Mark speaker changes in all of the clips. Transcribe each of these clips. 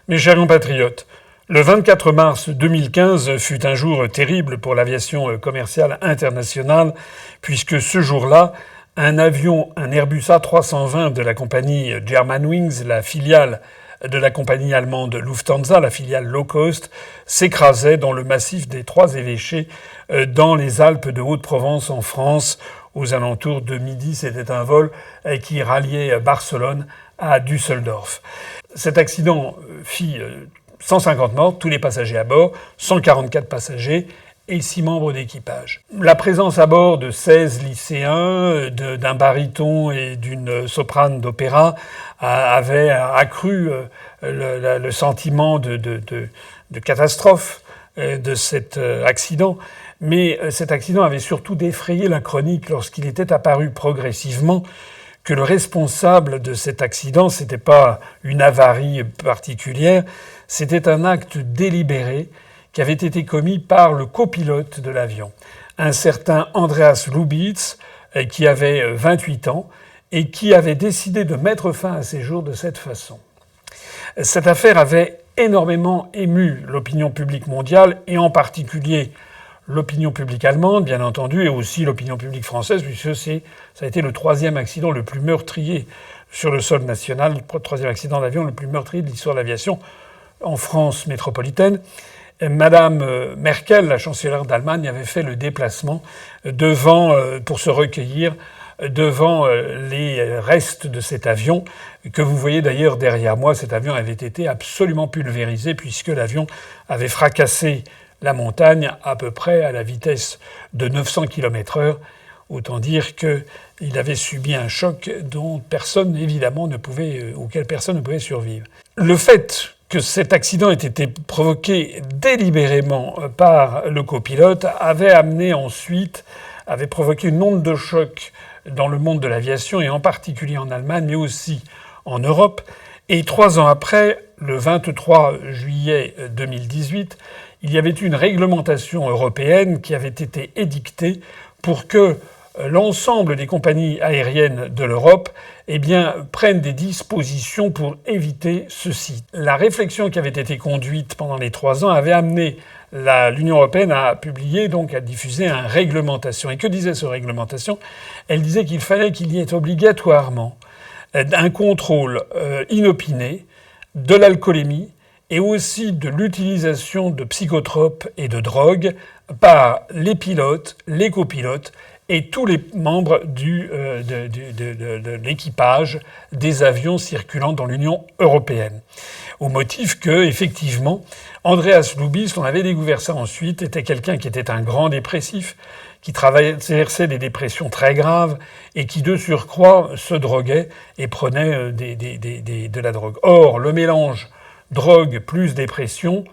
Speaker 1: Mes chers compatriotes, le 24 mars 2015 fut un jour terrible pour l'aviation commerciale internationale, puisque ce jour-là, un avion, un Airbus A320 de la compagnie Germanwings, la filiale de la compagnie allemande Lufthansa, la filiale low cost, s'écrasait dans le massif des Trois-Évêchés, dans les Alpes de Haute-Provence en France, aux alentours de midi. C'était un vol qui ralliait Barcelone à Düsseldorf. Cet accident fit 150 morts, tous les passagers à bord, 144 passagers et 6 membres d'équipage. La présence à bord de 16 lycéens, d'un baryton et d'une soprane d'opéra avait accru le sentiment de catastrophe de cet accident. Mais cet accident avait surtout défrayé la chronique lorsqu'il était apparu progressivement que le responsable de cet accident, c'était pas une avarie particulière, c'était un acte délibéré qui avait été commis par le copilote de l'avion, un certain Andreas Lubitz, qui avait 28 ans et qui avait décidé de mettre fin à ses jours de cette façon. Cette affaire avait énormément ému l'opinion publique mondiale et en particulier l'opinion publique allemande, bien entendu, et aussi l'opinion publique française, puisque ça a été le troisième accident le plus meurtrier sur le sol national, le troisième accident d'avion le plus meurtrier de l'histoire de l'aviation en France métropolitaine. Madame Merkel, la chancelière d'Allemagne, avait fait le déplacement pour se recueillir devant les restes de cet avion, que vous voyez d'ailleurs derrière moi. Cet avion avait été absolument pulvérisé puisque l'avion avait fracassé la montagne à peu près à la vitesse de 900 km/h. Autant dire qu'il avait subi un choc dont personne, évidemment, auquel personne ne pouvait survivre. Le fait que cet accident ait été provoqué délibérément par le copilote avait provoqué une onde de choc dans le monde de l'aviation, et en particulier en Allemagne, mais aussi en Europe. Et 3 ans après, le 23 juillet 2018, il y avait une réglementation européenne qui avait été édictée pour que l'ensemble des compagnies aériennes de l'Europe prennent des dispositions pour éviter ceci. La réflexion qui avait été conduite pendant les 3 ans avait amené l'Union européenne à diffuser une réglementation. Et que disait cette réglementation ? Elle disait qu'il fallait qu'il y ait obligatoirement un contrôle inopiné de l'alcoolémie et aussi de l'utilisation de psychotropes et de drogues par les pilotes, les copilotes et tous les membres de l'équipage des avions circulant dans l'Union européenne. Au motif que, effectivement, Andreas Lubitz, on avait découvert ça ensuite, était quelqu'un qui était un grand dépressif, qui traversait des dépressions très graves et qui, de surcroît, se droguait et prenait de la drogue. Or, le mélange drogue plus dépression,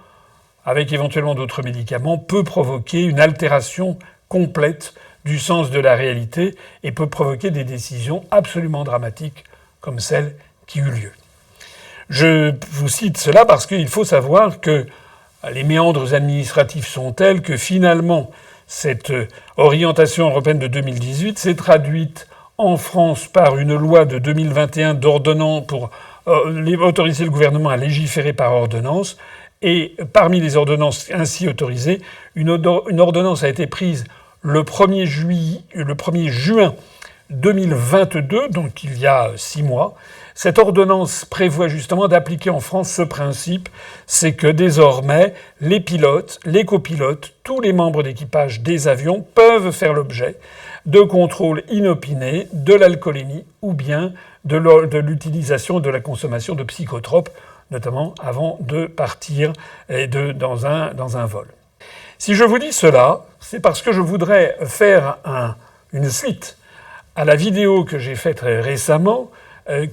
Speaker 1: avec éventuellement d'autres médicaments, peut provoquer une altération complète du sens de la réalité et peut provoquer des décisions absolument dramatiques comme celle qui eut lieu. Je vous cite cela parce qu'il faut savoir que les méandres administratifs sont tels que finalement cette orientation européenne de 2018 s'est traduite en France par une loi de 2021 d'ordonnance pour autoriser le gouvernement à légiférer par ordonnance. Et parmi les ordonnances ainsi autorisées, une ordonnance a été prise le 1er juin 2022, donc il y a 6 mois. Cette ordonnance prévoit justement d'appliquer en France ce principe, c'est que désormais, les pilotes, les copilotes, tous les membres d'équipage des avions peuvent faire l'objet de contrôles inopinés de l'alcoolémie ou bien de l'utilisation, de la consommation de psychotropes, notamment avant de partir dans un vol. Si je vous dis cela, c'est parce que je voudrais faire une suite à la vidéo que j'ai faite récemment,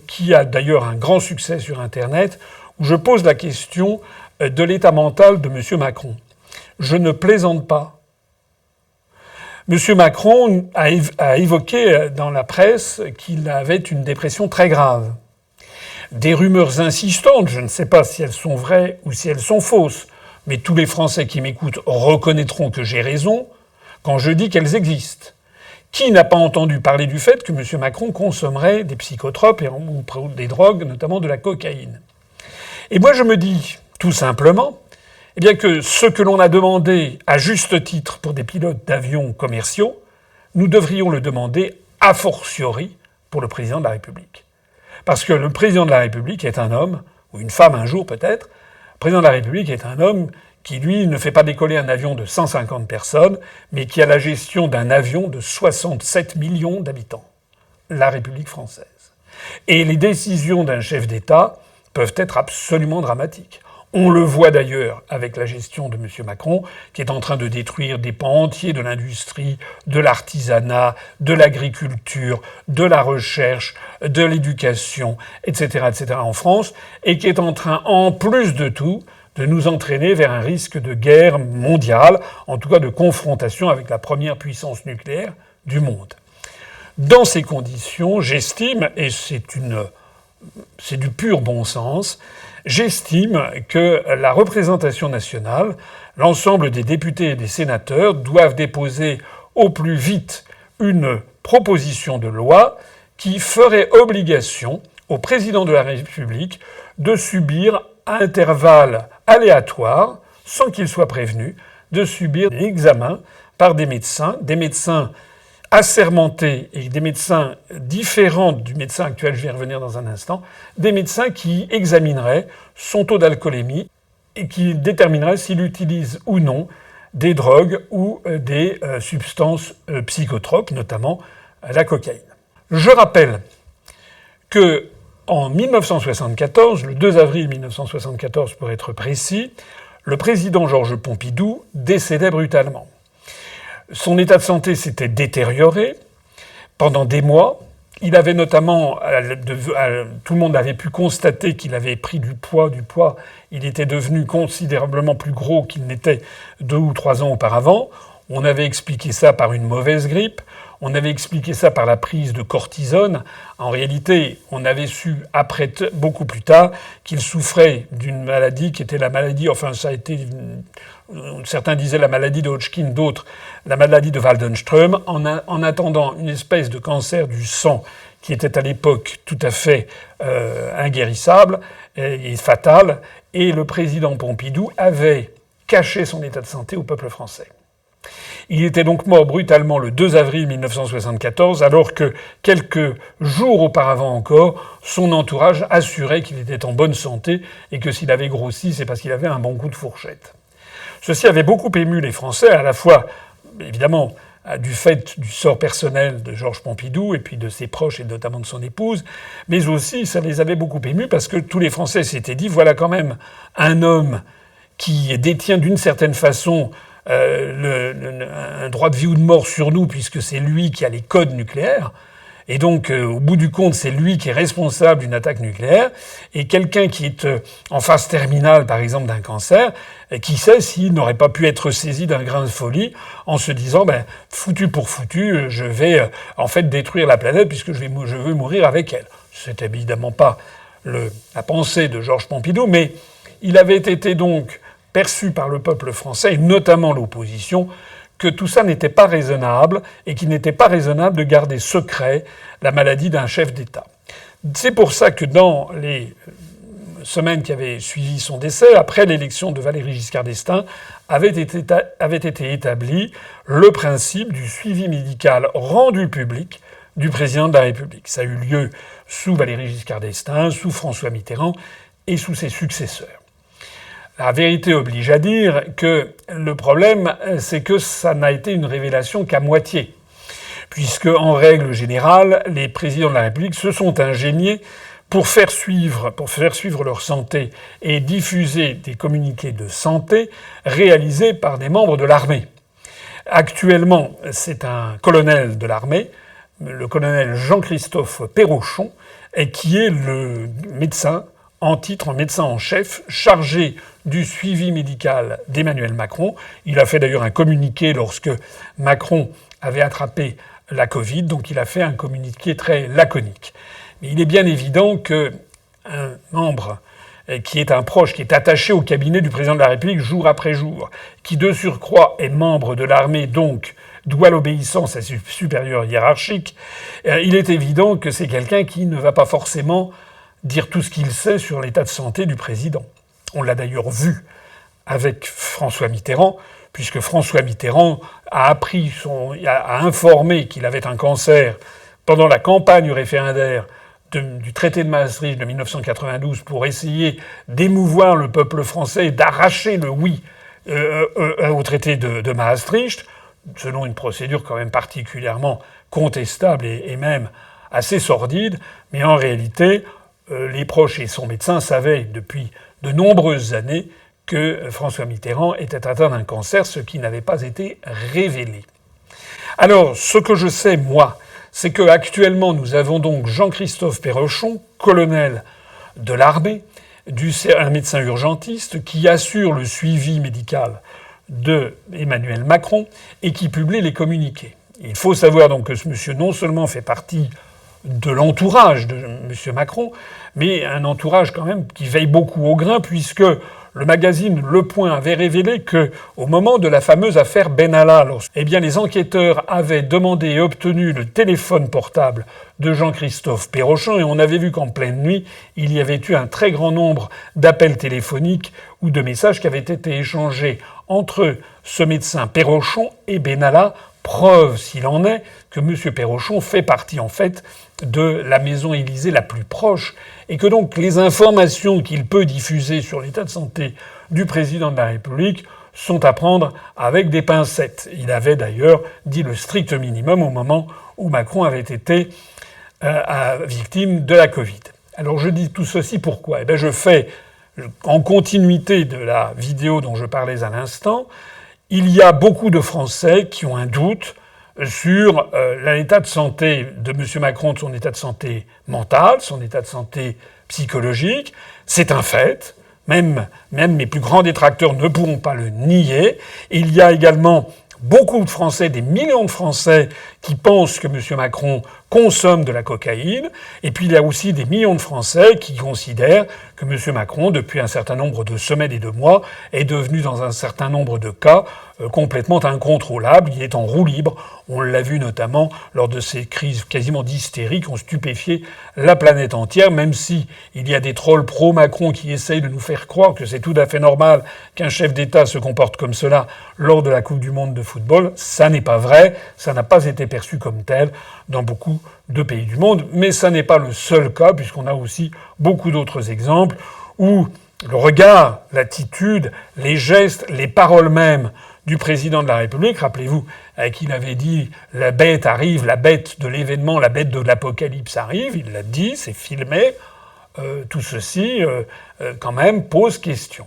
Speaker 1: qui a d'ailleurs un grand succès sur Internet, où je pose la question de l'état mental de M. Macron. Je ne plaisante pas. M. Macron a évoqué dans la presse qu'il avait une dépression très grave. Des rumeurs insistantes, je ne sais pas si elles sont vraies ou si elles sont fausses, mais tous les Français qui m'écoutent reconnaîtront que j'ai raison quand je dis qu'elles existent. Qui n'a pas entendu parler du fait que M. Macron consommerait des psychotropes ou des drogues, notamment de la cocaïne ? Et moi, je me dis, tout simplement, eh bien que ce que l'on a demandé à juste titre pour des pilotes d'avions commerciaux, nous devrions le demander a fortiori pour le président de la République. Parce que le président de la République est un homme, ou une femme un jour peut-être, le président de la République est un homme qui, lui, ne fait pas décoller un avion de 150 personnes, mais qui a la gestion d'un avion de 67 millions d'habitants. La République française. Et les décisions d'un chef d'État peuvent être absolument dramatiques. On le voit d'ailleurs avec la gestion de M. Macron, qui est en train de détruire des pans entiers de l'industrie, de l'artisanat, de l'agriculture, de la recherche, de l'éducation, etc., etc. en France, et qui est en train, en plus de tout, de nous entraîner vers un risque de guerre mondiale, en tout cas de confrontation avec la première puissance nucléaire du monde. Dans ces conditions, j'estime, et c'est du pur bon sens, j'estime que la représentation nationale, l'ensemble des députés et des sénateurs doivent déposer au plus vite une proposition de loi qui ferait obligation au président de la République de subir à intervalles aléatoires, sans qu'il soit prévenu, de subir des examens par des médecins assermentés et des médecins différents du médecin actuel, je vais y revenir dans un instant, des médecins qui examineraient son taux d'alcoolémie et qui détermineraient s'il utilise ou non des drogues ou des substances psychotropes, notamment la cocaïne. Je rappelle que en 1974, le 2 avril 1974 pour être précis, le président Georges Pompidou décédait brutalement. Son état de santé s'était détérioré pendant des mois. Il avait notamment, tout le monde avait pu constater qu'il avait pris du poids. Il était devenu considérablement plus gros qu'il n'était 2 ou 3 ans auparavant. On avait expliqué ça par une mauvaise grippe. On avait expliqué ça par la prise de cortisone. En réalité, on avait su beaucoup plus tard qu'il souffrait d'une maladie qui était la maladie, certains disaient la maladie de Hodgkin, d'autres la maladie de Waldenström, en attendant une espèce de cancer du sang qui était à l'époque tout à fait inguérissable et fatal. Et le président Pompidou avait caché son état de santé au peuple français. Il était donc mort brutalement le 2 avril 1974, alors que quelques jours auparavant encore, son entourage assurait qu'il était en bonne santé et que s'il avait grossi, c'est parce qu'il avait un bon coup de fourchette. Ceci avait beaucoup ému les Français, à la fois, évidemment, du fait du sort personnel de Georges Pompidou et puis de ses proches et notamment de son épouse, mais aussi ça les avait beaucoup émus parce que tous les Français s'étaient dit, voilà quand même un homme qui détient d'une certaine façon un droit de vie ou de mort sur nous, puisque c'est lui qui a les codes nucléaires. Et donc, au bout du compte, c'est lui qui est responsable d'une attaque nucléaire. Et quelqu'un qui est en phase terminale, par exemple, d'un cancer, qui sait s'il n'aurait pas pu être saisi d'un grain de folie en se disant, foutu pour foutu, je vais en fait détruire la planète puisque je veux mourir avec elle. C'était évidemment pas la pensée de Georges Pompidou, mais il avait été donc perçu par le peuple français, et notamment l'opposition, que tout ça n'était pas raisonnable et qu'il n'était pas raisonnable de garder secret la maladie d'un chef d'État. C'est pour ça que dans les semaines qui avaient suivi son décès, après l'élection de Valéry Giscard d'Estaing, avait été établi le principe du suivi médical rendu public du président de la République. Ça a eu lieu sous Valéry Giscard d'Estaing, sous François Mitterrand et sous ses successeurs. La vérité oblige à dire que le problème, c'est que ça n'a été une révélation qu'à moitié. Puisque, en règle générale, les présidents de la République se sont ingéniés pour faire suivre leur santé et diffuser des communiqués de santé réalisés par des membres de l'armée. Actuellement, c'est un colonel de l'armée, le colonel Jean-Christophe Pérochon, qui est le médecin en chef, chargé du suivi médical d'Emmanuel Macron. Il a fait d'ailleurs un communiqué lorsque Macron avait attrapé la Covid, donc il a fait un communiqué très laconique. Mais il est bien évident qu'un membre qui est un proche, qui est attaché au cabinet du président de la République jour après jour, qui de surcroît est membre de l'armée, donc doit l'obéissance à ses supérieurs hiérarchiques, il est évident que c'est quelqu'un qui ne va pas forcément dire tout ce qu'il sait sur l'état de santé du président. On l'a d'ailleurs vu avec François Mitterrand, puisque François Mitterrand a informé qu'il avait un cancer pendant la campagne référendaire du traité de Maastricht de 1992 pour essayer d'émouvoir le peuple français et d'arracher le oui au traité de Maastricht, selon une procédure quand même particulièrement contestable et même assez sordide. Mais en réalité, les proches et son médecin savaient depuis de nombreuses années que François Mitterrand était atteint d'un cancer, ce qui n'avait pas été révélé. Alors, ce que je sais, moi, c'est qu'actuellement, nous avons donc Jean-Christophe Pérochon, colonel de l'armée, un médecin urgentiste, qui assure le suivi médical de Emmanuel Macron et qui publie les communiqués. Il faut savoir donc que ce monsieur non seulement fait partie de l'entourage de monsieur Macron, mais un entourage quand même qui veille beaucoup au grain, puisque le magazine Le Point avait révélé que, au moment de la fameuse affaire Benalla, les enquêteurs avaient demandé et obtenu le téléphone portable de Jean-Christophe Pérochon, et on avait vu qu'en pleine nuit, il y avait eu un très grand nombre d'appels téléphoniques ou de messages qui avaient été échangés entre ce médecin Pérochon et Benalla. Preuve, s'il en est, que M. Pérochon fait partie, en fait, de la maison Élysée la plus proche, et que donc les informations qu'il peut diffuser sur l'état de santé du président de la République sont à prendre avec des pincettes. Il avait d'ailleurs dit le strict minimum au moment où Macron avait été victime de la Covid. Alors je dis tout ceci pourquoi ? Eh bien je fais, en continuité de la vidéo dont je parlais à l'instant, il y a beaucoup de Français qui ont un doute sur l'état de santé de M. Macron, de son état de santé mental, son état de santé psychologique. C'est un fait. Même mes plus grands détracteurs ne pourront pas le nier. Il y a également beaucoup de Français, des millions de Français, qui pensent que M. Macron consomme de la cocaïne. Et puis il y a aussi des millions de Français qui considèrent que M. Macron, depuis un certain nombre de semaines et de mois, est devenu dans un certain nombre de cas complètement incontrôlable. Il est en roue libre. On l'a vu notamment lors de ces crises quasiment d'hystérie qui ont stupéfié la planète entière, même si il y a des trolls pro-Macron qui essayent de nous faire croire que c'est tout à fait normal qu'un chef d'État se comporte comme cela lors de la Coupe du Monde de football. Ça n'est pas vrai. Ça n'a pas été perçu comme tel dans beaucoup de pays du monde. Mais ça n'est pas le seul cas, puisqu'on a aussi beaucoup d'autres exemples où le regard, l'attitude, les gestes, les paroles mêmes du président de la République, rappelez-vous qu'il avait dit « la bête arrive, la bête de l'événement, la bête de l'apocalypse arrive », il l'a dit, c'est filmé, tout ceci quand même pose question.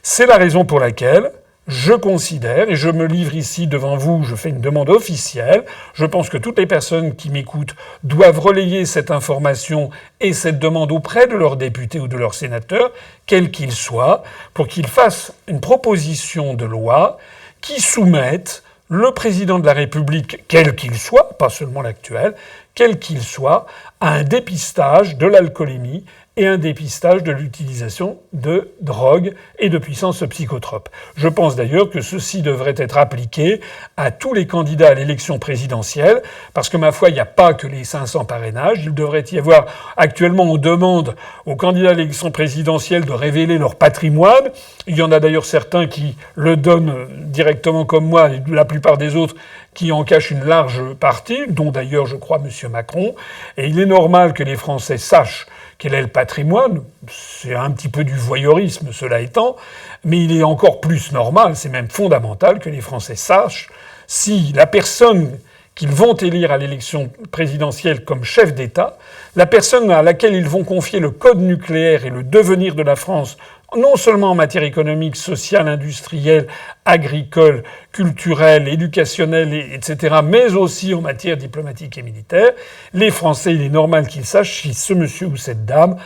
Speaker 1: C'est la raison pour laquelle je considère, et je me livre ici devant vous, je fais une demande officielle, je pense que toutes les personnes qui m'écoutent doivent relayer cette information et cette demande auprès de leurs députés ou de leurs sénateurs, quels qu'ils soient, pour qu'ils fassent une proposition de loi qui soumette le président de la République, quel qu'il soit, pas seulement l'actuel, quel qu'il soit, à un dépistage de l'alcoolémie et un dépistage de l'utilisation de drogues et de puissances psychotropes. Je pense d'ailleurs que ceci devrait être appliqué à tous les candidats à l'élection présidentielle, parce que ma foi, il n'y a pas que les 500 parrainages. Il devrait y avoir, actuellement, on demande aux candidats à l'élection présidentielle de révéler leur patrimoine. Il y en a d'ailleurs certains qui le donnent directement comme moi, et la plupart des autres qui en cachent une large partie, dont d'ailleurs, je crois, M. Macron. Et il est normal que les Français sachent quel est le patrimoine. C'est un petit peu du voyeurisme, cela étant, mais il est encore plus normal, c'est même fondamental, que les Français sachent si la personne qu'ils vont élire à l'élection présidentielle comme chef d'État, la personne à laquelle ils vont confier le code nucléaire et le devenir de la France, non seulement en matière économique, sociale, industrielle, agricole, culturelle, éducationnelle, etc., mais aussi en matière diplomatique et militaire, les Français, il est normal qu'ils sachent si ce monsieur ou cette dame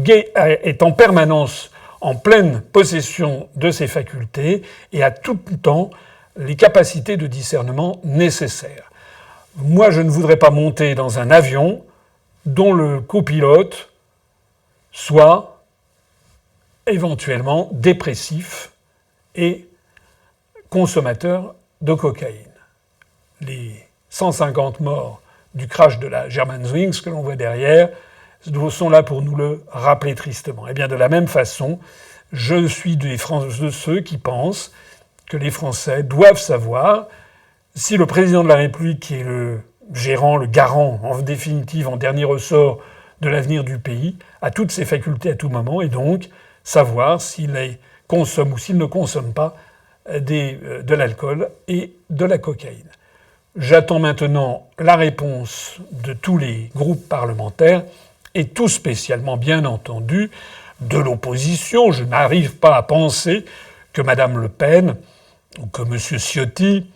Speaker 1: est en permanence en pleine possession de ses facultés et a tout le temps les capacités de discernement nécessaires. Moi, je ne voudrais pas monter dans un avion dont le copilote soit éventuellement dépressif et consommateur de cocaïne. Les 150 morts du crash de la Germanwings que l'on voit derrière sont là pour nous le rappeler tristement. Et bien de la même façon, je suis de ceux qui pensent que les Français doivent savoir si le président de la République, qui est le gérant, le garant, en définitive, en dernier ressort de l'avenir du pays, a toutes ses facultés à tout moment, et donc savoir s'il consomme ou s'il ne consomme pas de l'alcool et de la cocaïne. J'attends maintenant la réponse de tous les groupes parlementaires, et tout spécialement, bien entendu, de l'opposition. Je n'arrive pas à penser que Mme Le Pen, ou que M. Ciotti,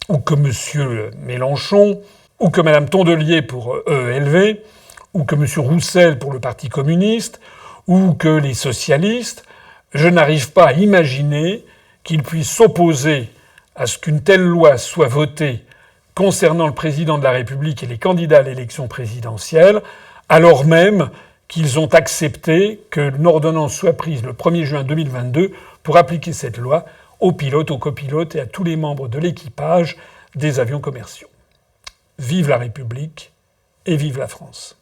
Speaker 1: ou que M. Mélenchon, ou que Mme Tondelier pour EELV, ou que M. Roussel pour le Parti communiste, ou que les socialistes, je n'arrive pas à imaginer qu'ils puissent s'opposer à ce qu'une telle loi soit votée concernant le président de la République et les candidats à l'élection présidentielle, alors même qu'ils ont accepté que une ordonnance soit prise le 1er juin 2022 pour appliquer cette loi aux pilotes, aux copilotes et à tous les membres de l'équipage des avions commerciaux. Vive la République et vive la France.